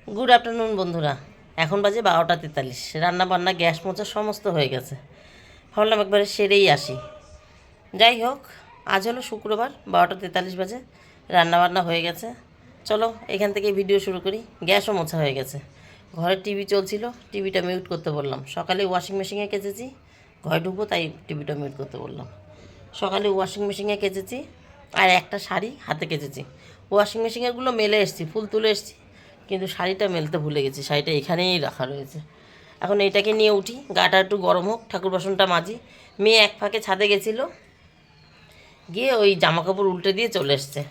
Good afternoon বন্ধুরা। এখন বাজে 12টা 43। রান্না বান্না গ্যাস মোছা সমস্ত হয়ে গেছে। ভাবলাম একবারে সেরেই আসি। যাই হোক, আজ হলো শুক্রবার, 12টা 43 বাজে। রান্না বান্না হয়ে গেছে। চলো এখান থেকে ভিডিও শুরু করি। গ্যাসও মোছা হয়ে গেছে। ঘরে টিভি চলছিল, টিভিটা মিউট করতে বললাম। সকালে ওয়াশিং মেশিনে কেচেছি, ঘরে ঢুকবো তাই টিভিটা মিউট করতে বললাম। সকালে ওয়াশিং মেশিনে কেচেছি আর একটা শাড়ি হাতে কেচেছি। ওয়াশিং মেশিনেরগুলো মেলে এসেছি, ফুল তুলে এসেছি, কিন্তু শাড়িটা মেলতে ভুলে গেছি। শাড়িটা এখানেই রাখা রয়েছে। এখন এইটাকে নিয়ে উঠি, গাটা একটু গরম হোক, ঠাকুর বাসনটা মাজি। মেয়ে এক ফাঁকে ছাদে গেছিলো, গিয়ে ওই জামা কাপড় উল্টে দিয়ে চলে এসছে।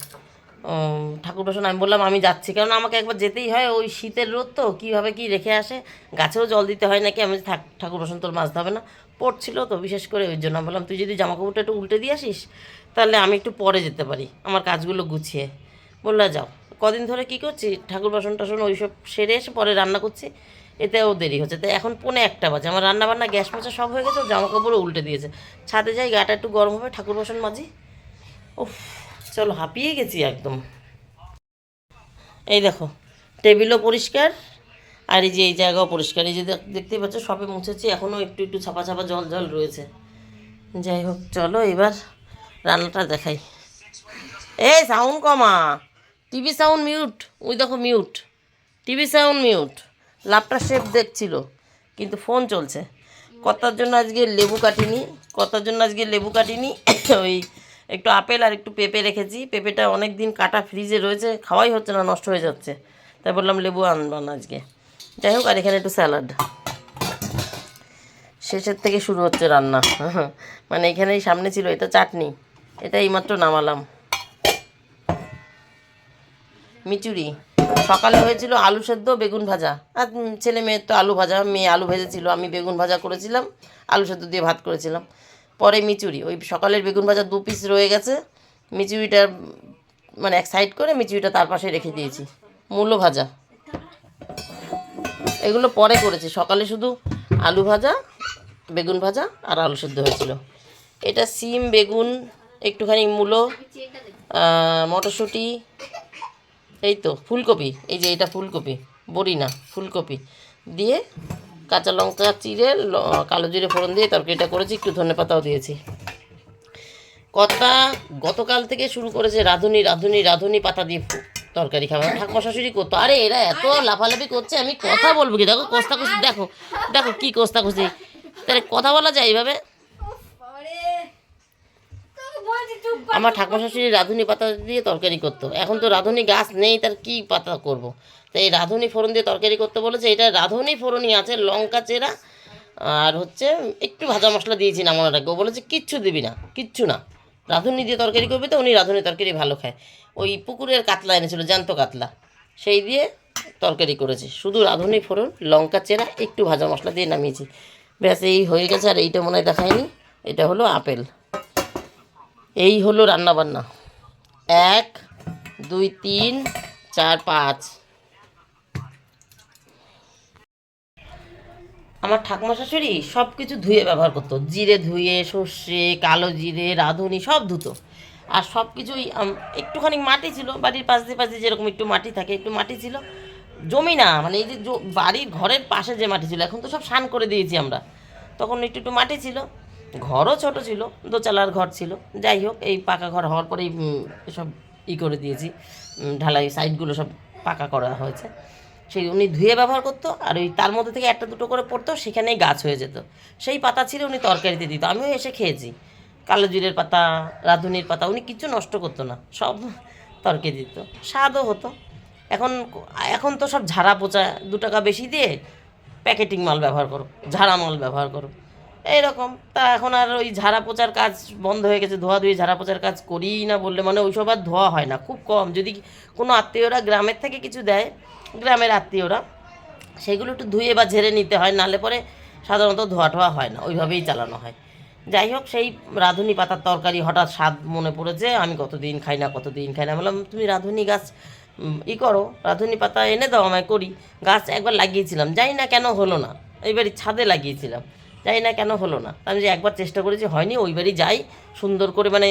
ঠাকুর বাসন আমি বললাম আমি যাচ্ছি, কারণ আমাকে একবার যেতেই হয়। ওই শীতের রোদ তো কীভাবে কী রেখে আসে, গাছেও জল দিতে হয় নাকি। আমি ঠাকুর বাসন তোর মাজতে হবে না, পড়ছিল তো বিশেষ করে, ওই জন্য বললাম তুই যদি জামা কাপড়টা একটু উল্টে দিয়ে আসিস তাহলে আমি একটু পরে যেতে পারি আমার কাজগুলো গুছিয়ে। বললা যাও। কদিন ধরে কী করছি, ঠাকুর বাসন টাসন ওইসব সেরে এসে পরে রান্না করছি, এতেও দেরি হচ্ছে। তাই এখন 1:45 বাজে, আমার রান্না বান্না গ্যাস মোছা সব হয়ে গেছে, জামা কাপড়ও উল্টে দিয়েছে। ছাদে যাই, গাটা একটু গরম হবে, ঠাকুর বাসন মাজি। উফ, চলো হাঁপিয়ে গেছি একদম। এই দেখো, টেবিলও পরিষ্কার, আর এই যে এই জায়গাও পরিষ্কার। এই যে দেখতেই পাচ্ছ সবে মুছেছি, এখনও একটু একটু ছাপা ছাপা জল জল রয়েছে। যাই হোক, চলো এবার রান্নাটা দেখাই। এই সাউন্ড কমা, টিভি সাউন্ড মিউট। ওই দেখো মিউট, টিভি সাউন্ড মিউট। লাভটা শেপ দেখছিল, কিন্তু ফোন চলছে। কর্তার জন্য আজকে লেবু কাটিনি, ওই একটু আপেল আর একটু পেঁপে রেখেছি। পেঁপেটা অনেক দিন কাটা ফ্রিজে রয়েছে, খাওয়াই হচ্ছে না, নষ্ট হয়ে যাচ্ছে। তাই বললাম লেবু আনবো না আজকে। যাই হোক, আর এখানে একটু স্যালাড। শেষের থেকে শুরু হচ্ছে রান্না। মানে এখানেই সামনে ছিল এটা চাটনি, এটা এইমাত্র নামালাম। মিচুরি। সকালে হয়েছিল আলু সেদ্ধ বেগুন ভাজা, আর ছেলে মেয়ের তো আলু ভাজা। মেয়ে আলু ভেজেছিল, আমি বেগুন ভাজা করেছিলাম, আলু সেদ্ধ দিয়ে ভাত করেছিলাম। পরে মিচুরি, ওই সকালের বেগুন ভাজা 2 পিস রয়ে গেছে। মিচুরিটা মানে এক সাইড করে মিচুরিটা তার পাশে রেখে দিয়েছি। মূলো ভাজা, এগুলো পরে করেছি। সকালে শুধু আলু ভাজা, বেগুন ভাজা আর আলু সেদ্ধ হয়েছিল। এটা সিম, বেগুন, একটুখানি মূলো, মটরশুঁটি, এই তো ফুলকপি। এই যে এটা ফুলকপি, বড়ি না, ফুলকপি দিয়ে কাঁচা লঙ্কা চিড়ে কালো জিরে ফোড়ন দিয়ে তরকারিটা করেছি, একটু ধনেপাতাও দিয়েছি। গতকাল থেকে শুরু করেছে রাঁধুনি রাঁধুনি রাঁধুনি পাতা দিয়ে তরকারি খাওয়া। ঠাকুমা শাশুড়ি করতো। আরে এরা এত লাফালাফি করছে, আমি কথা বলবো কি? দেখো কস্তাকষি, দেখো দেখো কী কস্তাকষি। তাহলে কথা বলা যায় এইভাবে? আমার ঠাকুমা শাশুড়ি রাঁধুনি পাতা দিয়ে তরকারি করতো। এখন তো রাঁধুনি গাছ নেই, তার কি পাতা করব। তাই এই রাঁধুনি ফোড়ন দিয়ে তরকারি করতে বলেছে। এটা রাঁধুনি ফোড়নই আছে, লঙ্কা চেরা আর হচ্ছে একটু ভাজা মশলা দিয়েছি নামানোর আগে। ও বলেছে কিচ্ছু দিবি না, কিচ্ছু না, রাঁধুনি দিয়ে তরকারি করবি তো। উনি রাঁধুনি তরকারি ভালো খায়। ওই পুকুরের কাতলা এনেছিল, জ্যান্ত কাতলা, সেই দিয়ে তরকারি করেছি। শুধু রাঁধুনি ফোড়ন, লঙ্কা চেরা, একটু ভাজা মশলা দিয়ে নামিয়েছি। ব্যাস এই হয়ে গেছে। আর এইটা মনে হয় দেখায়নি, এটা হলো আপেল। এই হলো রান্নাবান্না। 1 2 3 4 5। আমার ঠাকুমা শাশুড়ি সব কিছু ধুয়ে ব্যবহার করতো। জিরে ধুয়ে, সর্ষে, কালো জিরে, রাঁধুনি সব ধুতো। আর সব কিছুই একটুখানি মাটি ছিল বাড়ির পাশ দিয়ে, যেরকম একটু মাটি থাকে, একটু মাটি ছিল। জমি না, মানে এই যে বাড়ির ঘরের পাশে যে মাটি ছিল, এখন তো সব শান করে দিয়েছি আমরা। তখন একটু একটু মাটি ছিল, ঘরও ছোট ছিল, দোচালার ঘর ছিল। যাই হোক, এই পাকা ঘর হওয়ার পরেই সব করে দিয়েছি, ঢালাই সাইডগুলো সব পাকা করা হয়েছে। সেই উনি ধুয়ে ব্যবহার করতো, আর ওই তার মধ্যে থেকে একটা দুটো করে পড়তো, সেখানেই গাছ হয়ে যেত। সেই পাতা ছিল উনি তরকারিতে দিত, আমিও এসে খেয়েছি। কালো জিরের পাতা, রাঁধুনির পাতা, উনি কিচ্ছু নষ্ট করতো না, সব তরকারি দিত, স্বাদও হতো। এখন এখন তো সব ঝাড়া পোচা, 2 টাকা বেশি দিয়ে প্যাকেটিং মাল ব্যবহার করো, ঝাড়া মাল ব্যবহার করো, এইরকম। তা এখন আর ওই ঝাড়া পোচার কাজ বন্ধ হয়ে গেছে। ধোয়াধুয়ি ঝাড়া পোচার কাজ করিই না বললে, মানে ওইসব আর ধোয়া হয় না, খুব কম। যদি কোনো আত্মীয়রা গ্রামের থেকে কিছু দেয়, গ্রামের আত্মীয়রা, সেগুলো একটু ধুয়ে বা ঝেড়ে নিতে হয়, নাহলে পরে সাধারণত ধোয়া টোয়া হয় না, ওইভাবেই চালানো হয়। যাই হোক, সেই রাঁধুনি পাতার তরকারি হঠাৎ স্বাদ মনে পড়েছে। আমি কতদিন খাই না, বললাম তুমি রাঁধুনি গাছ করো, রাঁধুনি পাতা এনে দাও আমায়, করি। গাছ একবার লাগিয়েছিলাম, জানি না কেন হলো না। এইবারই ছাদে লাগিয়েছিলাম, জানি না কেন হলো না। আমি যে একবার চেষ্টা করেছি হয়নি, ওই বাড়ি যাই সুন্দর করে, মানে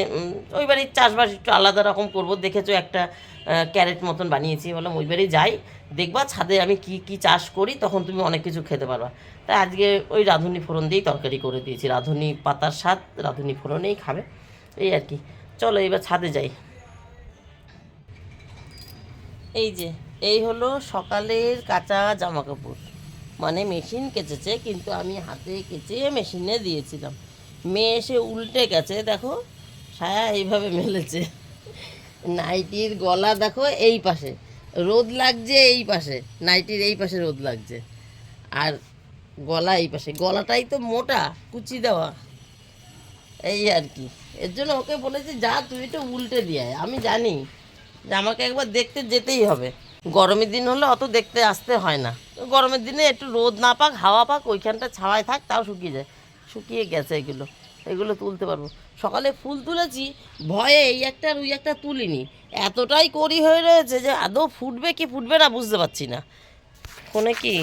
ওই বাড়ির চাষবাস একটু আলাদা রকম করবো, দেখেছো একটা ক্যারেট মতন বানিয়েছি, বললাম ওই বাড়ি যাই, দেখবা ছাদে আমি কি কি চাষ করি, তখন তুমি অনেক কিছু খেতে পারবা। তাই আজকে ওই রাঁধুনি ফোড়ন দিয়েই তরকারি করে দিয়েছি, রাঁধুনি পাতার স্বাদ রাঁধুনি ফোড়নেই খাবে, এই আর কি। চলো এবার ছাদে যাই। এই যে এই হলো সকালের কাঁচা জামা কাপড়, মানে মেশিন কেচেছে কিন্তু আমি হাতে কেচে মেশিনে দিয়েছিলাম। মেয়ে এসে উল্টে গেছে, দেখো সায়া এইভাবে মেলেছে, নাইটির গলা দেখো এই পাশে রোদ লাগছে, এই পাশে নাইটির এই পাশে রোদ লাগছে, আর গলা এই পাশে, গলাটাই তো মোটা কুচি দেওয়া, এই আর কি। এর জন্য ওকে বলেছি যা তুই একটু উল্টে দিয়ে আয়। আমি জানি যে আমাকে একবার দেখতে যেতেই হবে। গরমের দিন হলে অত দেখতে আসতে হয় না, গরমের দিনে একটু রোদ না পাক হাওয়া পাক ওইখানটা ছাওয়ায় থাক, তাও শুকিয়ে যায়। শুকিয়ে গেছে এগুলো, এগুলো তুলতে পারবো। সকালে ফুল তুলেছি ভয়ে, এই একটা আর ওই একটা তুলিনি, এতটাই কড়ি হয়ে রয়েছে যে আদৌ ফুটবে কি ফুটবে না বুঝতে পারছি না। ফোনে কি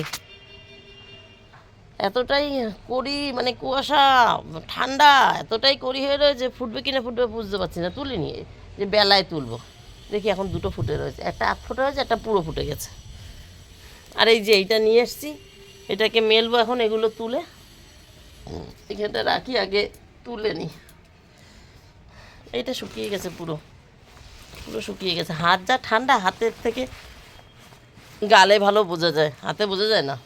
এতটাই কড়ি, মানে কুয়াশা ঠান্ডা, এতটাই কড়ি হয়ে রয়েছে, ফুটবে কি না ফুটবে বুঝতে পারছি না। তুলিনি, যে বেলায় তুলবো। দেখি এখন দুটো ফুটে রয়েছে, একটা আধ ফোটা হয়েছে, একটা পুরো ফুটে গেছে। আর এই যে এইটা নিয়ে এসছি, এটাকে মেলবো এখন, এগুলো তুলে এখানটা রাখি, আগে তুলে নিই। এইটা শুকিয়ে গেছে, পুরো পুরো শুকিয়ে গেছে। হাত যা ঠান্ডা, হাতের থেকে গালে ভালো বোঝা যায়, হাতে বোঝা যায় না।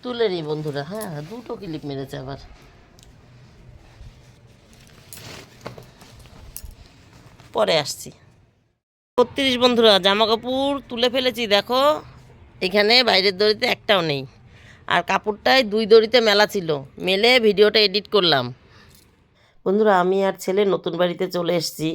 তুলে নিই বন্ধুরা। হ্যাঁ, দুটো ক্লিপ মেরেছে আবার। পরে আসছি। ৩৬ বন্ধুরা, জামা কাপড় তুলে ফেলেছি, দেখো এখানে বাইরের দড়িতে একটাও নেই, আর কাপড়টায় 2 দড়িতে মেলা ছিল, মেলে ভিডিওটা এডিট করলাম। বন্ধুরা আমি আর ছেলে নতুন বাড়িতে চলে এসেছি,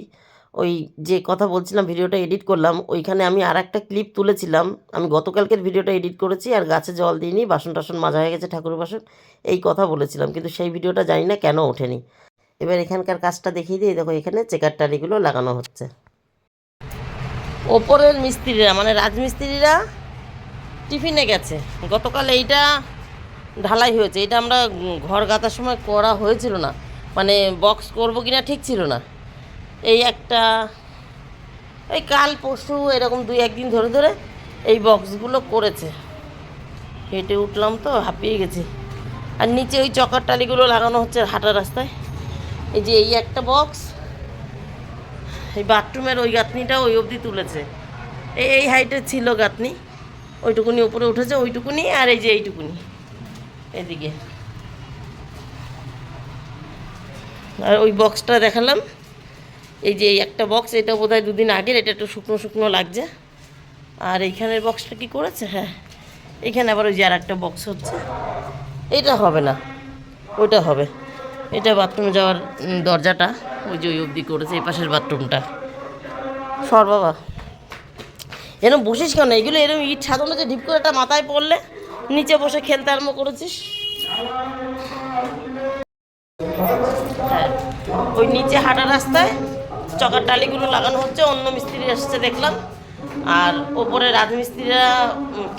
ওই যে কথা বলছিলাম ভিডিওটা এডিট করলাম, ওইখানে আমি আর একটা ক্লিপ তুলেছিলাম। আমি গতকালকের ভিডিওটা এডিট করেছি, আর গাছে জল দিইনি, বাসন টাসন মাজা হয়ে গেছে, ঠাকুরের বাসন, এই কথা বলেছিলাম, কিন্তু সেই ভিডিওটা জানি না কেন ওঠেনি। এবার এখানকার কাজটা দেখিয়ে দিই, দেখো এখানে চেকার টালিগুলো লাগানো হচ্ছে। ওপরের মিস্ত্রিরা মানে রাজমিস্ত্রিরা টিফিনে গেছে, গতকাল এইটা ঢালাই হয়েছে, এটা আমরা ঘর গাঁথার সময় করা হয়েছিল না, মানে বক্স করবো কিনা ঠিক ছিল না। এই একটা এই কাল পরশু এরকম 2-1 দিন ধরে ধরে এই বক্সগুলো করেছে। হেঁটে উঠলাম তো হাঁপিয়ে গেছি। আর নিচে ওই চকার টালিগুলো লাগানো হচ্ছে হাঁটা রাস্তায়। এই যে এই একটা বক্স, এই বাথরুমের ওই গাঁথনিটা ওই অবধি তুলেছে, এই হাইটের ছিল গাঁথনি, ওইটুকুনি উপরে উঠেছে, ওইটুকুনি, আর এই যে এইটুকুনি এদিকে। আর ওই বক্সটা দেখালাম, এই যে এই একটা বক্স, এটা বোধহয় 2 দিন আগের, এটা একটু শুকনো শুকনো লাগছে। আর এইখানের বক্সটা কি করেছে, হ্যাঁ এইখানে আবার ওই যে আর একটা বক্স হচ্ছে, এটা হবে না ওইটা হবে। এটা বাথরুমে যাওয়ার দরজাটা ওই যে ওই অবধি করেছে, এই পাশের বাথরুমটা। সর বাবা, এরকম বসিস কেন, এগুলো এরকম ইট সাধারণ যে ঢিপ করে একটা মাথায় পড়লে নিচে বসে খেলতে আরম্ভ করেছিস। হ্যাঁ, ওই নিচে হাঁটা রাস্তায় চকার টালিগুলো লাগানো হচ্ছে, অন্য মিস্ত্রি আসছে দেখলাম। আর ওপরে রাজমিস্ত্রিরা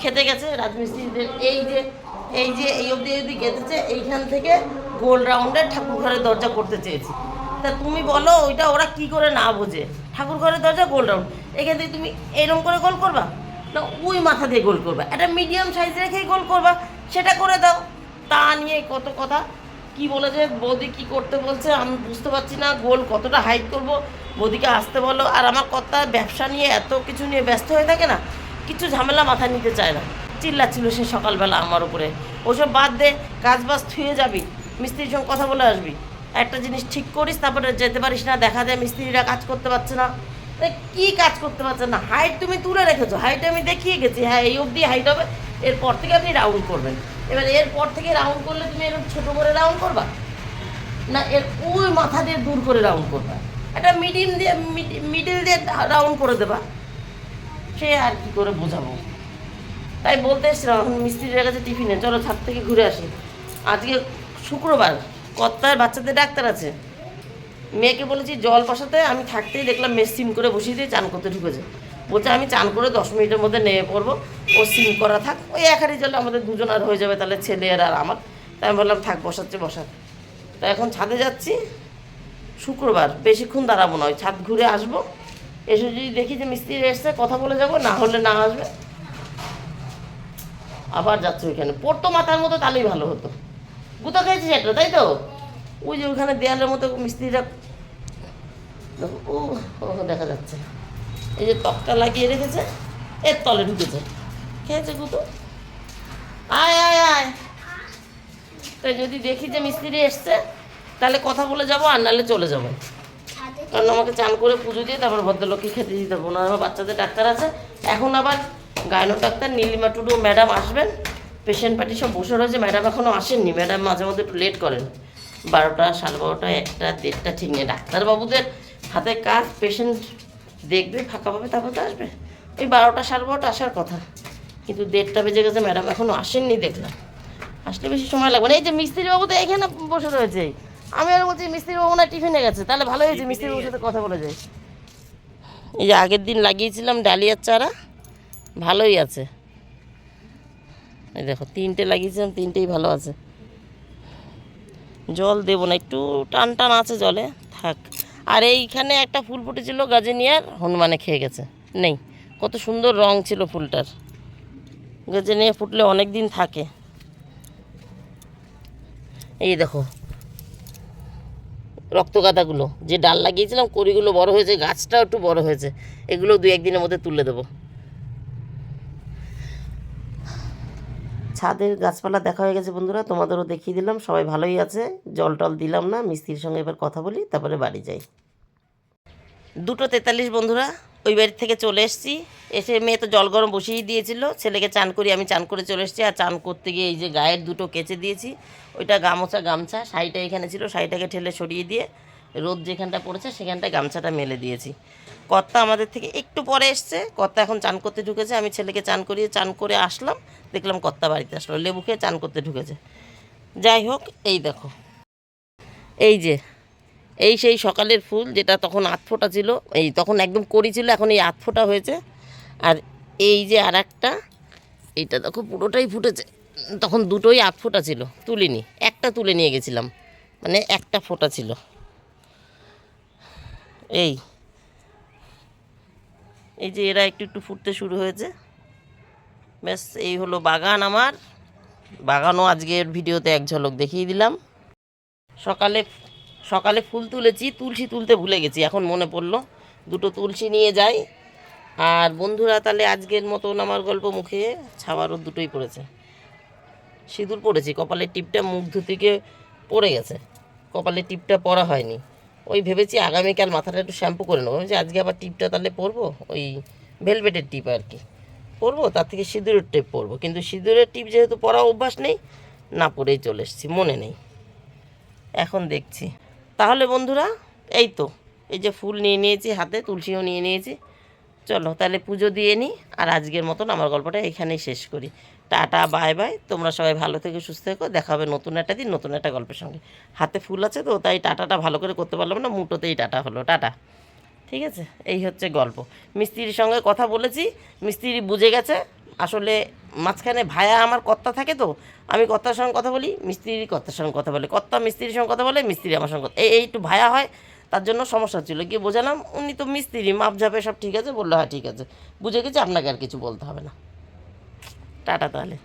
খেতে গেছে, রাজমিস্ত্রিদের এই অবধি গেঁথেছে, এইখান থেকে গোল রাউন্ডে ঠাকুর ঘরের দরজা করতে চেয়েছি। তা তুমি বলো ওইটা ওরা কি করে না বোঝে, ঠাকুর ঘরের দরজা গোল রাউন্ড, এখান থেকে তুমি এরকম করে গোল করবা না ওই মাথা দিয়ে গোল করবা, একটা মিডিয়াম সাইজ রেখেই গোল করবা, সেটা করে দাও। তা নিয়ে কত কথা, কি বলেছে বৌদি কি করতে বলছে আমি বুঝতে পারছি না, গোল কতটা হাইট করব, বৌদিকে আসতে বলো। আর আমার কর্তা ব্যবসা নিয়ে এত কিছু নিয়ে ব্যস্ত হয়ে থাকে না, কিছু ঝামেলা মাথায় নিতে চায় না, চিল্লাচ্ছিল সে সকালবেলা আমার উপরে। ওসব বাদ দে, কাজ বাজ থুয়ে যাবি, মিস্ত্রির সঙ্গে কথা বলে আসবি, একটা জিনিস ঠিক করিস তারপরে যেতে পারিস না, দেখা যায় মিস্ত্রিরা কাজ করতে পারছে না। কি কাজ করতে পারছে না, হাইট তুমি তুলে রেখেছো, হাইট আমি দেখিয়ে গেছি, হ্যাঁ এই অবধি হাইট হবে, এরপর থেকে আপনি রাউন্ড করবেন। এবার এরপর থেকে রাউন্ড করলে তুমি এরকম ছোটো করে রাউন্ড করবা না, এর ওই মাথা দিয়ে দূর করে রাউন্ড করবা, একটা মিডিল দিয়ে রাউন্ড করে দেবা, সে আর কি করে বোঝাবো। তাই বলতে এসছিলাম এখন মিস্ত্রির কাছে টিফিনে, চলো ছাদ থেকে ঘুরে আসি। আজকে শুক্রবার, কর্তার বাচ্চাদের ডাক্তার আছে, মেয়েকে বলেছি জল বসাতে, আমি থাকতেই দেখলাম মেস সিম করে বসিয়ে দিয়ে চান করতে ঢুকেছে। বলছে আমি চান করে 10 মিনিটের মধ্যে নেমে পড়বো, ও সিম করা থাক, ওই এক হাঁড়ি জলে আমাদের দুজন আর হয়ে যাবে, তাহলে ছেলে আর আমার। তাই আমি বললাম থাক, বসাচ্ছে বসাক। তা এখন ছাদে যাচ্ছি, শুক্রবার বেশিক্ষণ দাঁড়াবো না, ওই ছাদ ঘুরে আসবো, এসে যদি দেখি যে মিস্ত্রি এসছে কথা বলে যাবো, না হলে না আসবে, আবার যাচ্ছে ওইখানে। পড়তো মাথার মতো, তাহলেই ভালো হতো। গুঁতো খেয়েছিস একটা, তাই তো? ওই যে ওখানে দেয়ালের মতো মিস্ত্রিরা, ও ও দেখা যাচ্ছে, এই যে তকটা লাগিয়ে রেখেছে, এর তলে ঢুকেছে, খেয়েছে গুঁতো। আয় আয় আয়, তাই যদি দেখি যে মিস্ত্রি এসছে তাহলে কথা বলে যাবো, আর নাহলে চলে যাবো। কারণ আমাকে চান করে পুজো দিয়ে তারপর ভদ্রলোককে খেতে দিতে হবে, ওনার আমার বাচ্চাদের ডাক্তার আছে। এখন আবার gynae doctor Nilima Tudu madam আসবেন, পেশেন্ট পার্টি সব বসে রয়েছে, ম্যাডাম এখনও আসেননি। ম্যাডাম মাঝে মধ্যে একটু লেট করেন, 12টা, 12:30, 1টা, 1:30 ঠিক নেই। ডাক্তারবাবুদের হাতে কাজ, পেশেন্ট দেখবে, ফাঁকা পাবে, তারপর তো আসবে। ওই 12টা, 12:30 আসার কথা, কিন্তু 1:30 বেজে গেছে, ম্যাডাম এখনও আসেননি দেখলাম। আসলে বেশি সময় লাগবে না। এই যে মিস্ত্রিবাবু তো এখানে বসে রয়েছে, আমি আর বলছি মিস্ত্রিবাবু না টিফিনে গেছে, তাহলে ভালো হয়েছে, মিস্ত্রিবাবুর সাথে কথা বলে যায়। এই যে আগের দিন লাগিয়েছিলাম ডালিয়ার চারা, ভালোই আছে। এই দেখো 3টে লাগিয়েছিলাম, 3টেই ভালো আছে। জল দেবো না, একটু টান টান আছে জলে, থাক। আর এইখানে একটা ফুল ফুটেছিল গাজেনিয়ার, হনুমানে খেয়ে গেছে, নেই। কত সুন্দর রং ছিল ফুলটার, গাজেনিয়া ফুটলে অনেক দিন থাকে। এই দেখো রক্তগাঁদাগুলো, যে ডাল লাগিয়েছিলাম, কড়িগুলো বড় হয়েছে, গাছটাও একটু বড় হয়েছে, এগুলো 2-1 দিনের মধ্যে তুলে দেবো। ছাদের গাছপালা দেখা হয়ে গেছে বন্ধুরা, তোমাদেরও দেখিয়ে দিলাম, সবাই ভালোই আছে। জল টল দিলাম না, মিস্ত্রির সঙ্গে এবার কথা বলি, তারপরে বাড়ি যাই। 2:43 বন্ধুরা, ওই বাড়ি থেকে চলে এসেছি। এসে মেয়ে তো জল গরম বসিয়েই দিয়েছিল, ছেলেকে চান করি, আমি চান করে চলে এসেছি। আর চান করতে গিয়ে এই যে গায়ের 2টো কেচে দিয়েছি, ওইটা গামছা, শাড়িটা এখানে ছিল, শাড়িটাকে ঠেলে সরিয়ে দিয়ে রোদ যেখানটা পড়েছে সেখানটায় গামছাটা মেলে দিয়েছি। কর্তা আমাদের থেকে একটু পরে এসছে, কর্তা এখন চান করতে ঢুকেছে। আমি ছেলেকে চান করিয়ে চান করে আসলাম, দেখলাম কর্তা বাড়িতে আসলো, লেবু খেয়ে চান করতে ঢুকেছে। যাই হোক, এই দেখো, এই যে এই সেই সকালের ফুল, যেটা তখন 8 ফোঁটা ছিল, এই তখন একদম কড়ি ছিল, এখন এই 8 ফোঁটা হয়েছে। আর এই যে আর একটা, এইটা দেখো পুরোটাই ফুটেছে, তখন 2টোই 8 ফোঁটা ছিল, তুলিনি, একটা তুলে নিয়ে গেছিলাম, মানে একটা ফোঁটা ছিল। এই এই যে এরা একটু একটু ফুটতে শুরু হয়েছে, ব্যাস। এই হলো বাগান আমার। বাগানও আজকের ভিডিওতে এক ঝলক দেখিয়ে দিলাম। সকালে সকালে ফুল তুলেছি, তুলসী তুলতে ভুলে গেছি, এখন মনে পড়লো 2টো তুলসী নিয়ে যাই। আর বন্ধুরা, তাহলে আজকের মতন আমার গল্প মুখে ছাওয়ারও 2টোই পড়েছে। সিঁদুর পড়েছি, কপালের টিপটা মুখ ধুতিকে পড়ে গেছে, কপালের টিপটা পরা হয়নি। ওই ভেবেছি আগামীকাল মাথাটা একটু শ্যাম্পু করে নেবো, ভেবেছি আজকে আবার টিপটা তাহলে পরবো, ওই ভেলভেটের টিপ আর কি পরবো, তার থেকে সিঁদুরের টিপ পরবো। কিন্তু সিঁদুরের টিপ যেহেতু পরা অভ্যাস নেই, না পরেই চলে এসেছি, মনে নেই, এখন দেখছি। তাহলে বন্ধুরা, এই তো, এই যে ফুল নিয়ে নিয়েছি হাতে, তুলসীও নিয়ে নিয়েছি, চলো তাহলে পুজো দিয়ে নিই। আর আজকের মতন আমার গল্পটা এখানেই শেষ করি। টাটা, বাই বাই, তোমরা সবাই ভালো থেকে সুস্থ থেকো, দেখা হবে নতুন একটা দিন নতুন একটা গল্পের সঙ্গে। হাতে ফুল আছে তো, তাই টাটাটা ভালো করে করতে পারলাম না, মুটোতেই টাটা হলো, টাটা। ঠিক আছে, এই হচ্ছে গল্প। মিস্ত্রির সঙ্গে কথা বলেছি, মিস্ত্রি বুঝে গেছে। আসলে মাঝখানে ভায়া আমার কর্তা থাকে তো, আমি কর্তার সঙ্গে কথা বলি, মিস্ত্রি কর্তার সঙ্গে কথা বলে, কর্তা মিস্ত্রির সঙ্গে কথা বলে, মিস্ত্রি আমার সঙ্গে এই একটু ভায়া হয়, তার জন্য সমস্যা ছিল। গিয়ে বোঝালাম, উনি তো মিস্ত্রি, মাপঝাপে সব ঠিক আছে, বললো হ্যাঁ ঠিক আছে, বুঝে গেছি, আপনাকে আর কিছু বলতে হবে না। টাটা তাহলে।